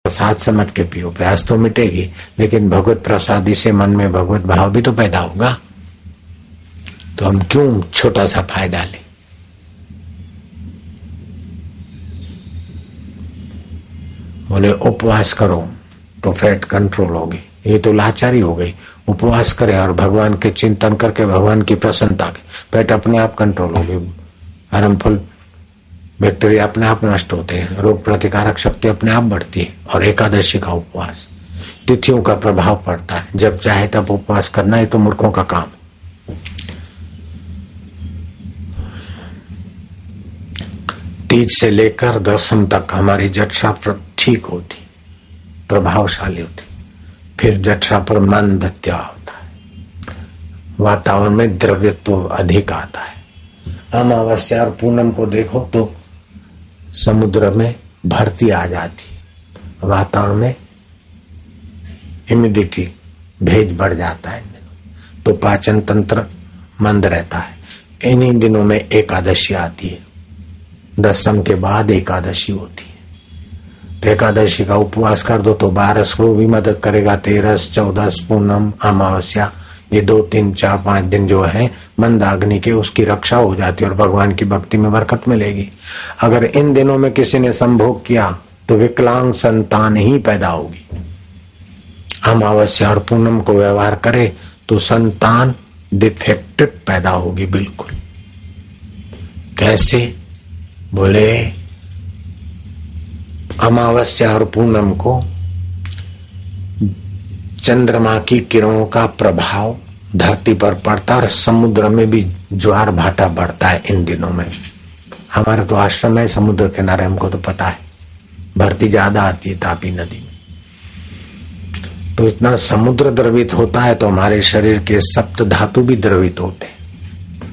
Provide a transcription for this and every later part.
प्रसाद समझ के पियो, प्यास तो मिटेगी, लेकिन भगवत प्रसादी से मन में भगवत भाव भी तो पैदा होगा। तो हम क्यों छोटा सा फायदा लें। बोले उपवास करो तो फैट कंट्रोल होगी, ये तो लाचारी हो गई। उपवास करें और भगवान के चिंतन करके भगवान की प्रसन्नता के फैट अपने आप कंट्रोल होगी, हार्मफुल बैक्टीरिया अपने आप नष्ट होते हैं, रोग प्रतिकारक शक्ति अपने आप बढ़ती है। और एकादशी का उपवास तिथियों का प्रभाव पड़ता है, जब चाहे तब उपवास करना है तो मूर्खों का काम। तीज से लेकर दसम तक हमारी जठरा ठीक होती, प्रभावशाली होती, फिर जठरा पर मंदत्या होता है, वातावरण में द्रव्यत्व अधिक आता है। अमावस्या और पूनम को देखो तो समुद्र में भरती आ जाती, वातावरण में ह्यूमिडिटी भेज बढ़ जाता है, तो पाचन तंत्र मंद रहता है। इन्हीं दिनों में एकादशी आती है, दसम के बाद एकादशी होती है। तो एकादशी का उपवास कर दो तो 12 को भी मदद करेगा। 13, 14 पूनम, अमावस्या, ये 2, 3, 4, 5 दिन जो है मंदाग्नि के, उसकी रक्षा हो जाती है और भगवान की भक्ति में बरकत मिलेगी। अगर इन दिनों में किसी ने संभोग किया तो विकलांग संतान ही पैदा होगी। अमावस्या और पूनम को व्यवहार करे तो संतान डिफेक्टेड पैदा होगी बिल्कुल। कैसे? बोले अमावस्या और पूनम को चंद्रमा की किरणों का प्रभाव धरती पर पड़ता और समुद्र में भी ज्वार भाटा बढ़ता है इन दिनों में। हमारा तो आश्रम है समुद्र किनारे, हमको तो पता है भरती ज्यादा आती है तापी नदी में। तो इतना समुद्र द्रवित होता है तो हमारे शरीर के सप्त धातु भी द्रवित होते,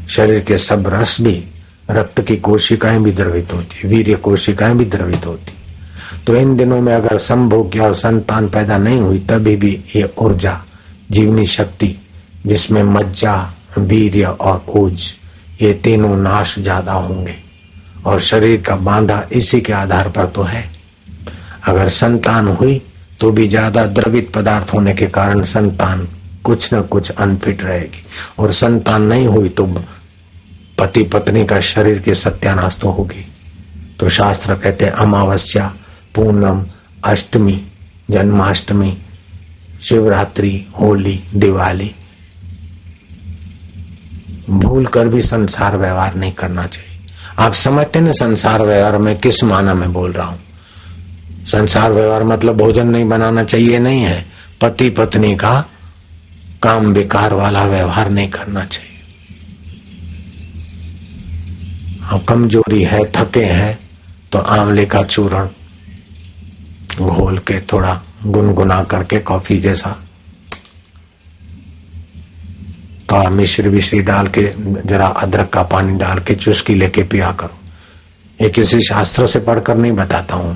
शरीर के सब रस भी, रक्त की कोशिकाएं भी द्रवित होती, वीर्य कोशिकाएं भी द्रवित होती। तो इन दिनों में अगर संभोग किया और संतान पैदा नहीं हुई, तभी भी ये ऊर्जा, जीवनी शक्ति जिसमें मज्जा, वीर्य और ओज, ये तीनों नाश ज्यादा होंगे। और शरीर का बांधा इसी के आधार पर तो है। अगर संतान हुई तो भी ज्यादा द्रवित पदार्थ होने के कारण संतान कुछ न कुछ अनफिट रहेगी, और संतान नहीं हुई तो पति पत्नी का शरीर के सत्यानाश तो होगी। तो शास्त्र कहते हैं अमावस्या, पूनम, अष्टमी, जन्माष्टमी, शिवरात्रि, होली, दिवाली, भूल कर भी संसार व्यवहार नहीं करना चाहिए। आप समझते ना संसार व्यवहार में किस माना में बोल रहा हूं। संसार व्यवहार मतलब भोजन नहीं बनाना चाहिए नहीं है, पति पत्नी का काम बेकार वाला व्यवहार नहीं करना चाहिए। हाँ, कमजोरी है, थके हैं तो आंवले का चूर्ण घोल के थोड़ा गुनगुना करके कॉफी जैसा, तो मिश्री विश्री डाल के जरा अदरक का पानी डाल के चुस्की लेके पिया करो। ये किसी शास्त्र से पढ़कर नहीं बताता हूं,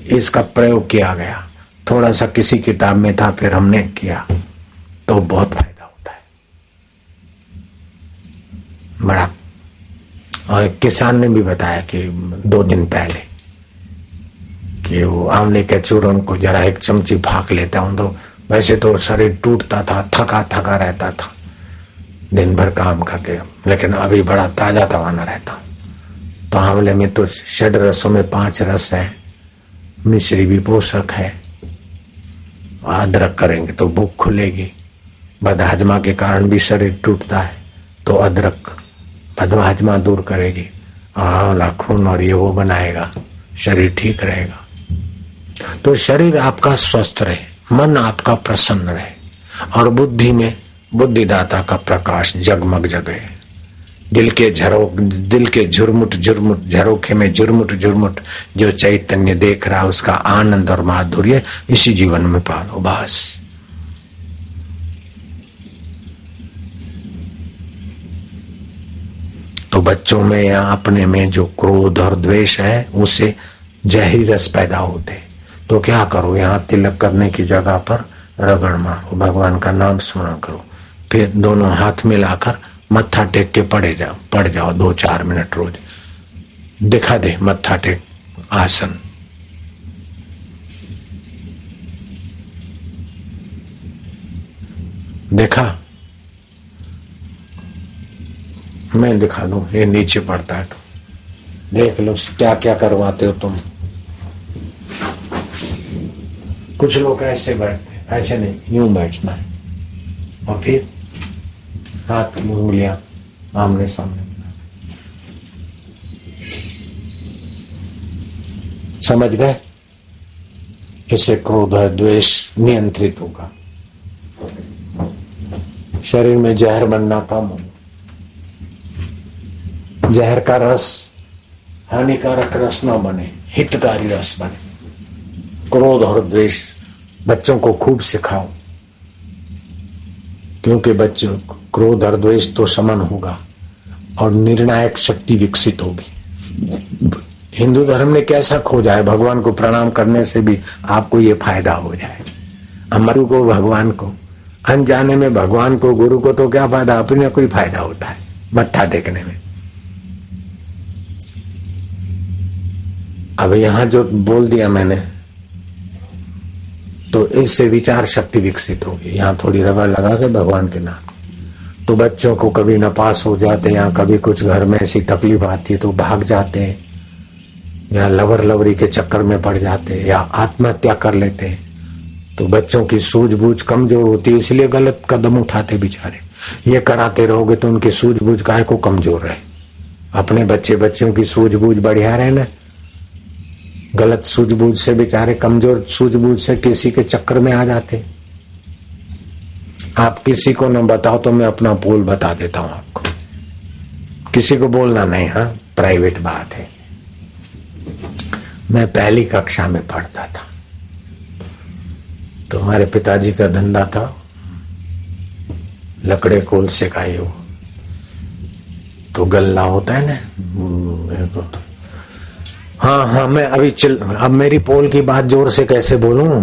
इसका प्रयोग किया गया, थोड़ा सा किसी किताब में था फिर हमने किया, तो बहुत फायदा होता है बड़ा। और किसान ने भी बताया कि 2 दिन पहले कि वो आंवले के चूर्ण को जरा 1 चमची भाग लेता हूं तो वैसे तो शरीर टूटता था, थका थका रहता था दिन भर काम करके, लेकिन अभी बड़ा ताजा तवाना रहता हूं। तो आंवले में तो 6 रसों में 5 रस है, मिश्री भी पोषक है, अदरक करेंगे तो भूख खुलेगी। बदहजमा के कारण भी शरीर टूटता है, तो अदरक बदहजमा दूर करेगी, आंवला खून और ये वो बनाएगा, शरीर ठीक रहेगा। तो शरीर आपका स्वस्थ रहे, मन आपका प्रसन्न रहे, और बुद्धि में बुद्धिदाता का प्रकाश जगमग जगे। दिल के झुरमुट झुरमुट झरोखे में झुरमुट झुरमुट जो चैतन्य देख रहा है, उसका आनंद और माधुर्य इसी जीवन में पालो बस। तो बच्चों में या अपने में जो क्रोध और द्वेष है, उससे जहरी रस पैदा होते। तो क्या करो, यहाँ तिलक करने की जगह पर रगड़ मारो, भगवान का नाम स्मरण करो, फिर दोनों हाथ मिलाकर मत्था टेक के पड़ जाओ 2-4 मिनट रोज। दिखा दे मत्था टेक आसन। देखा? मैं दिखा दूं, ये नीचे पड़ता है तो देख लो क्या क्या करवाते हो तुम। कुछ लोग ऐसे बैठते, ऐसे नहीं, यूं बैठना है और फिर हाथ की उंगलियां आमने सामने। समझ गए? इससे क्रोध है द्वेष नियंत्रित होगा, शरीर में जहर बनना कम हो। जहर का रस हानिकारक रस न बने, हितकारी रस बने। क्रोध और द्वेष बच्चों को खूब सिखाओ, क्योंकि बच्चों क्रोध और द्वेष तो समन होगा और निर्णायक शक्ति विकसित होगी। हिंदू धर्म ने कैसा खोजा है, भगवान को प्रणाम करने से भी आपको ये फायदा हो जाए। हमारे को भगवान को अनजाने में, भगवान को गुरु को तो क्या फायदा, अपने कोई फायदा होता है मत्था टेकने में। अब यहां जो बोल दिया मैंने, तो इससे विचार शक्ति विकसित होगी। यहां थोड़ी रगड़ लगा के भगवान के नाम, तो बच्चों को कभी नपास हो जाते या कभी कुछ घर में ऐसी तकलीफ आती है तो भाग जाते हैं, या लवर लवरी के चक्कर में पड़ जाते हैं, या आत्महत्या कर लेते हैं। तो बच्चों की सूझबूझ कमजोर होती है, इसलिए गलत कदम उठाते बेचारे। ये कराते रहोगे तो उनकी सूझबूझ काहे को कमजोर रहे। अपने बच्चों की सूझबूझ बढ़िया रहे ना। गलत सूझबूझ से बेचारे, कमजोर सूझबूझ से किसी के चक्कर में आ जाते। आप किसी को न बताओ तो मैं अपना पोल बता देता हूं आपको, किसी को बोलना नहीं। हाँ, प्राइवेट बात है। मैं पहली कक्षा में पढ़ता था, तो हमारे पिताजी का धंधा था लकड़े कोलसे का ही, वो तो गल्ला होता है ना। हाँ, मैं अभी अब मेरी पोल की बात जोर से कैसे बोलूं?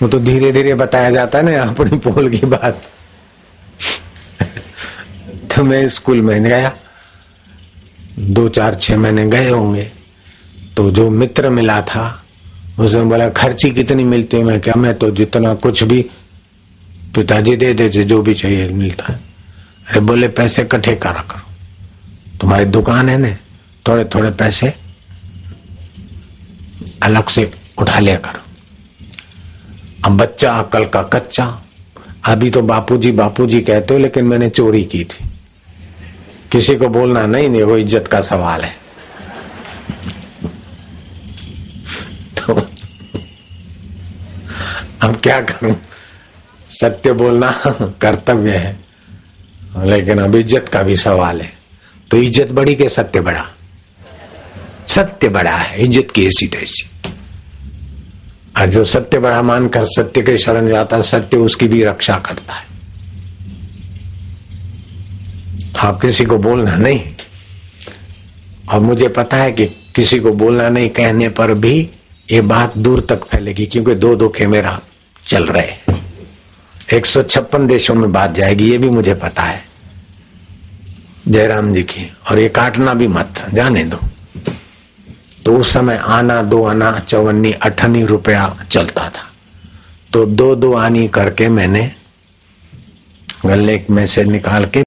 वो तो धीरे धीरे बताया जाता है ना अपनी पोल की बात। तो मैं स्कूल में गया, 2-4-6 महीने गए होंगे, तो जो मित्र मिला था उसने बोला खर्ची कितनी मिलती है? मैं क्या, मैं तो जितना कुछ भी पिताजी दे देते, जो भी चाहिए मिलता है। अरे बोले पैसे इकट्ठे करा करो, तुम्हारी दुकान है ना, थोड़े थोड़े पैसे अलग से उठा लिया करो। अब बच्चा अकल का कच्चा, अभी तो बापूजी कहते हो, लेकिन मैंने चोरी की थी। किसी को बोलना नहीं, वो इज्जत का सवाल है। तो अब क्या करूं, सत्य बोलना कर्तव्य है, लेकिन अब इज्जत का भी सवाल है। तो इज्जत बड़ी के सत्य बड़ा? सत्य बड़ा है, इज्जत की ऐसी तैसी। और जो सत्य बड़ा मानकर सत्य के शरण जाता है, सत्य उसकी भी रक्षा करता है। आप किसी को बोलना नहीं, और मुझे पता है कि किसी को बोलना नहीं कहने पर भी ये बात दूर तक फैलेगी, क्योंकि 2 धोखे मेरा चल रहे, 156 देशों में बात जाएगी, ये भी मुझे पता है जयराम जी की। और ये काटना भी मत, जाने दो। तो उस समय आना 2 आना 54 58 रुपया चलता था, तो 2 आनी करके मैंने गले में से निकाल के